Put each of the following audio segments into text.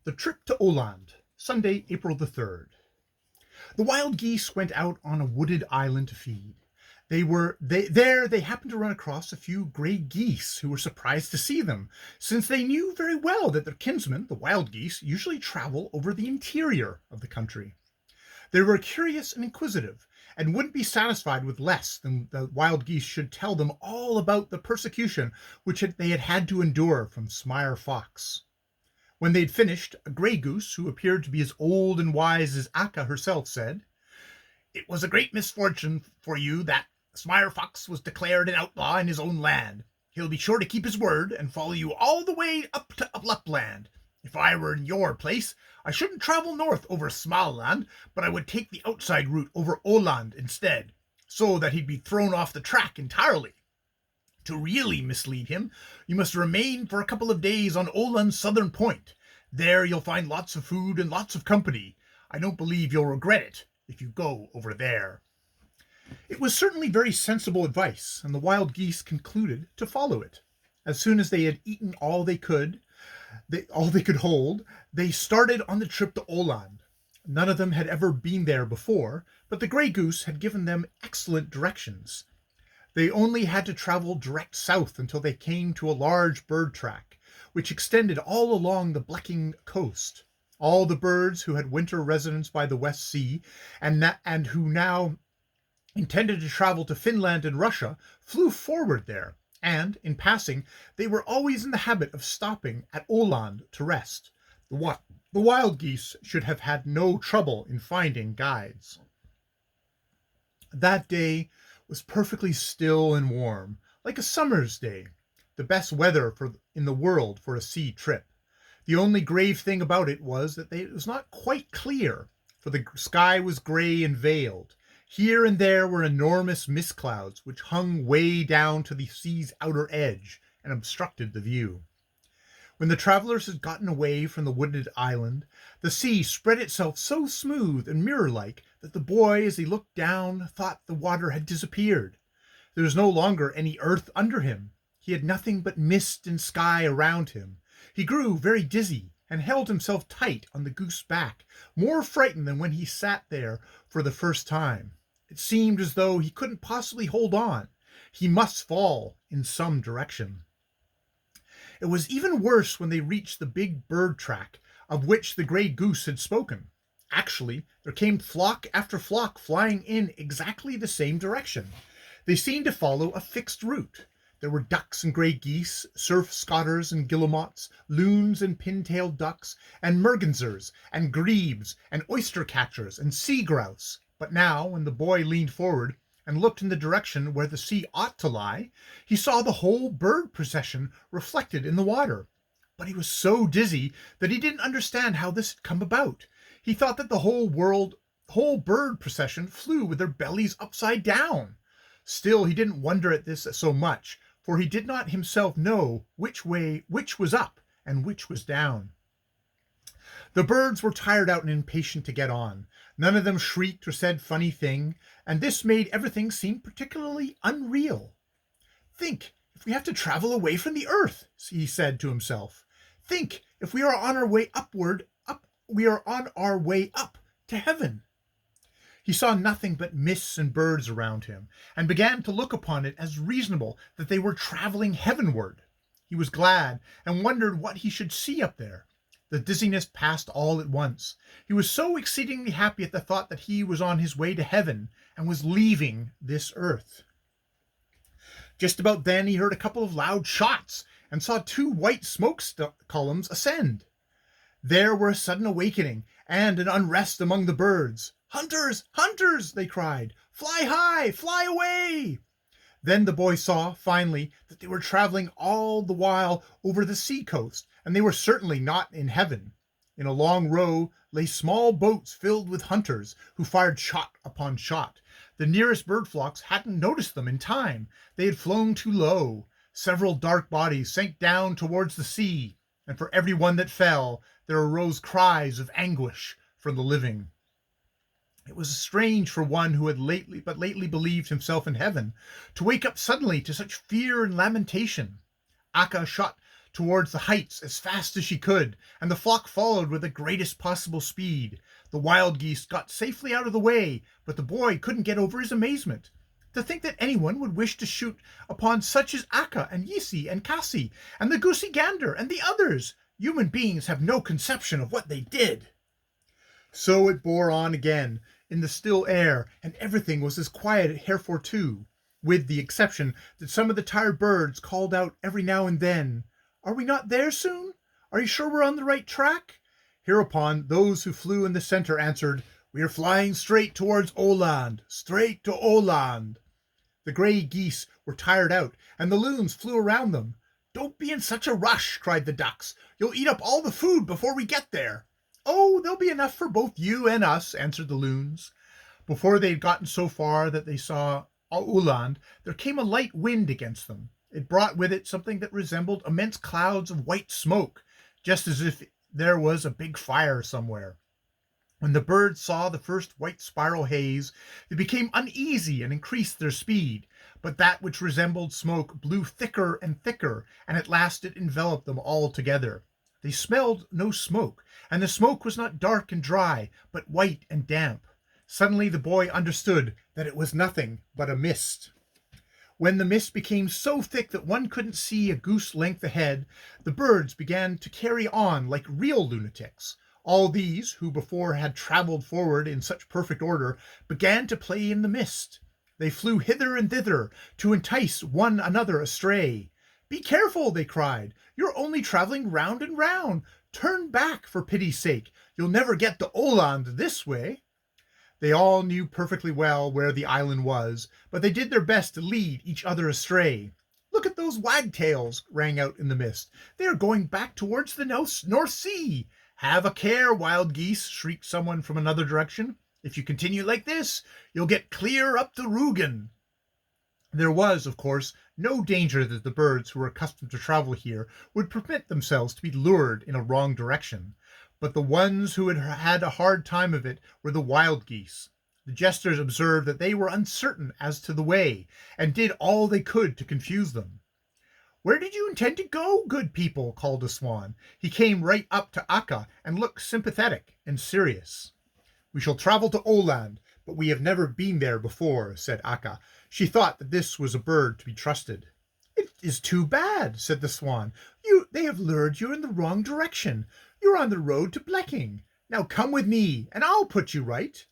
The trip to Åland, Sunday, April the 3rd. The wild geese went out on a wooded island to feed. They happened to run across a few gray geese who were surprised to see them, since they knew very well that their kinsmen, the wild geese, usually travel over the interior of the country. They were curious and inquisitive, and wouldn't be satisfied with less than the wild geese should tell them all about the persecution which they had had to endure from Smyre Fox. When they'd finished, a grey goose, who appeared to be as old and wise as Akka herself, said, "It was a great misfortune for you that Smyre Fox was declared an outlaw in his own land. He'll be sure to keep his word and follow you all the way up to Lapland. If I were in your place, I shouldn't travel north over Smaland, but I would take the outside route over Åland instead, so that he'd be thrown off the track entirely. To really mislead him, you must remain for a couple of days on Åland's southern point. There you'll find lots of food and lots of company. I don't believe you'll regret it if you go over there." It was certainly very sensible advice, and the wild geese concluded to follow it. As soon as they had eaten all they could hold, they started on the trip to Åland. None of them had ever been there before, but the grey goose had given them excellent directions. They only had to travel direct south until they came to a large bird track, which extended all along the Bleking coast. All the birds who had winter residence by the West Sea, and who now intended to travel to Finland and Russia, flew forward there, and, in passing, they were always in the habit of stopping at Åland to rest. The wild geese should have had no trouble in finding guides. That day was perfectly still and warm, like a summer's day, the best weather in the world for a sea trip. The only grave thing about it was that it was not quite clear, for the sky was grey and veiled. Here and there were enormous mist clouds which hung way down to the sea's outer edge and obstructed the view. When the travelers had gotten away from the wooded island, the sea spread itself so smooth and mirror-like that the boy, as he looked down, thought the water had disappeared. There was no longer any earth under him. He had nothing but mist and sky around him. He grew very dizzy and held himself tight on the goose back, more frightened than when he sat there for the first time. It seemed as though he couldn't possibly hold on. He must fall in some direction. It was even worse when they reached the big bird track of which the grey goose had spoken. Actually, there came flock after flock flying in exactly the same direction. They seemed to follow a fixed route. There were ducks and grey geese, surf scotters and guillemots, loons and pin-tailed ducks, and mergansers and grebes and oyster catchers and sea grouse. But now, when the boy leaned forward and looked in the direction where the sea ought to lie, he saw the whole bird procession reflected in the water. But he was so dizzy that he didn't understand how this had come about. He thought that the whole bird procession flew with their bellies upside down. Still, he didn't wonder at this so much, for he did not himself know which was up and which was down. The birds were tired out and impatient to get on. None of them shrieked or said funny thing, and this made everything seem particularly unreal. "Think, if we have to travel away from the earth," he said to himself. "Think, if we are on our way up to heaven." He saw nothing but mists and birds around him, and began to look upon it as reasonable that they were traveling heavenward. He was glad, and wondered what he should see up there. The dizziness passed all at once. He was so exceedingly happy at the thought that he was on his way to heaven, and was leaving this earth. Just about then he heard a couple of loud shots, and saw two white smoke columns ascend. There were a sudden awakening, and an unrest among the birds. "Hunters! Hunters!" they cried. "Fly high! Fly away!" Then the boy saw, finally, that they were traveling all the while over the sea coast, and they were certainly not in heaven. In a long row lay small boats filled with hunters, who fired shot upon shot. The nearest bird flocks hadn't noticed them in time. They had flown too low. Several dark bodies sank down towards the sea, and for every one that fell, there arose cries of anguish from the living. It was strange for one who had lately believed himself in heaven, to wake up suddenly to such fear and lamentation. Akka shot towards the heights as fast as she could, and the flock followed with the greatest possible speed. The wild geese got safely out of the way, but the boy couldn't get over his amazement. To think that anyone would wish to shoot upon such as Akka and Yisi and Kasi and the goosey gander and the others. Human beings have no conception of what they did. So it bore on again in the still air, and everything was as quiet at Hereford too, with the exception that some of the tired birds called out every now and then, "Are we not there soon? Are you sure we're on the right track?" Hereupon those who flew in the center answered, "We are flying straight towards Åland, straight to Åland." The grey geese were tired out, and the loons flew around them. "Don't be in such a rush," cried the ducks. "You'll eat up all the food before we get there." "Oh, there'll be enough for both you and us," answered the loons. Before they had gotten so far that they saw Åland, there came a light wind against them. It brought with it something that resembled immense clouds of white smoke, just as if there was a big fire somewhere. When the birds saw the first white spiral haze, they became uneasy and increased their speed, but that which resembled smoke blew thicker and thicker, and at last it enveloped them all together. They smelled no smoke, and the smoke was not dark and dry, but white and damp. Suddenly the boy understood that it was nothing but a mist. When the mist became so thick that one couldn't see a goose length ahead, the birds began to carry on like real lunatics. All these, who before had travelled forward in such perfect order, began to play in the mist. They flew hither and thither to entice one another astray. "Be careful," they cried. "You're only travelling round and round. Turn back, for pity's sake. You'll never get to Åland this way." They all knew perfectly well where the island was, but they did their best to lead each other astray. "Look at those wagtails," rang out in the mist. "They are going back towards the North Sea." "Have a care, wild geese," shrieked someone from another direction. "If you continue like this, you'll get clear up the Rügen." There was, of course, no danger that the birds who were accustomed to travel here would permit themselves to be lured in a wrong direction, but the ones who had had a hard time of it were the wild geese. The jesters observed that they were uncertain as to the way, and did all they could to confuse them. "Where did you intend to go, good people?" called a swan. He came right up to Akka and looked sympathetic and serious. "We shall travel to Åland, but we have never been there before," said Akka. She thought that this was a bird to be trusted. "It is too bad," said the swan. They have lured you in the wrong direction. You're on the road to Bleking. Now come with me, and I'll put you right."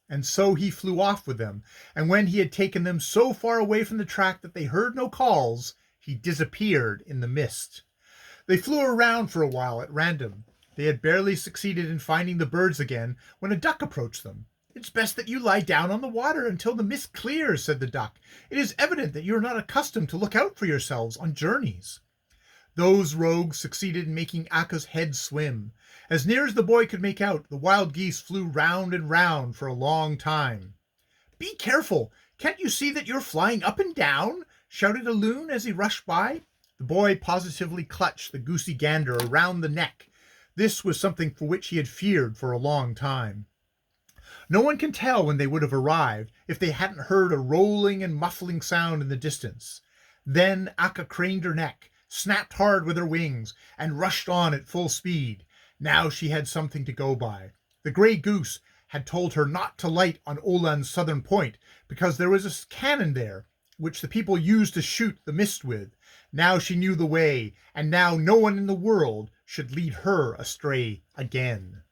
And so he flew off with them, and when he had taken them so far away from the track that they heard no calls, he disappeared in the mist. They flew around for a while at random. They had barely succeeded in finding the birds again when a duck approached them. "It's best that you lie down on the water until the mist clears," said the duck. "It is evident that you are not accustomed to look out for yourselves on journeys." Those rogues succeeded in making Akka's head swim. As near as the boy could make out, the wild geese flew round and round for a long time. "Be careful! Can't you see that you're flying up and down?" shouted a loon as he rushed by. The boy positively clutched the goosey gander around the neck. This was something for which he had feared for a long time. No one can tell when they would have arrived if they hadn't heard a rolling and muffling sound in the distance. Then Akka craned her neck, snapped hard with her wings, and rushed on at full speed. Now she had something to go by. The grey goose had told her not to light on Åland's southern point, because there was a cannon there, which the people used to shoot the mist with. Now she knew the way, and now no one in the world should lead her astray again.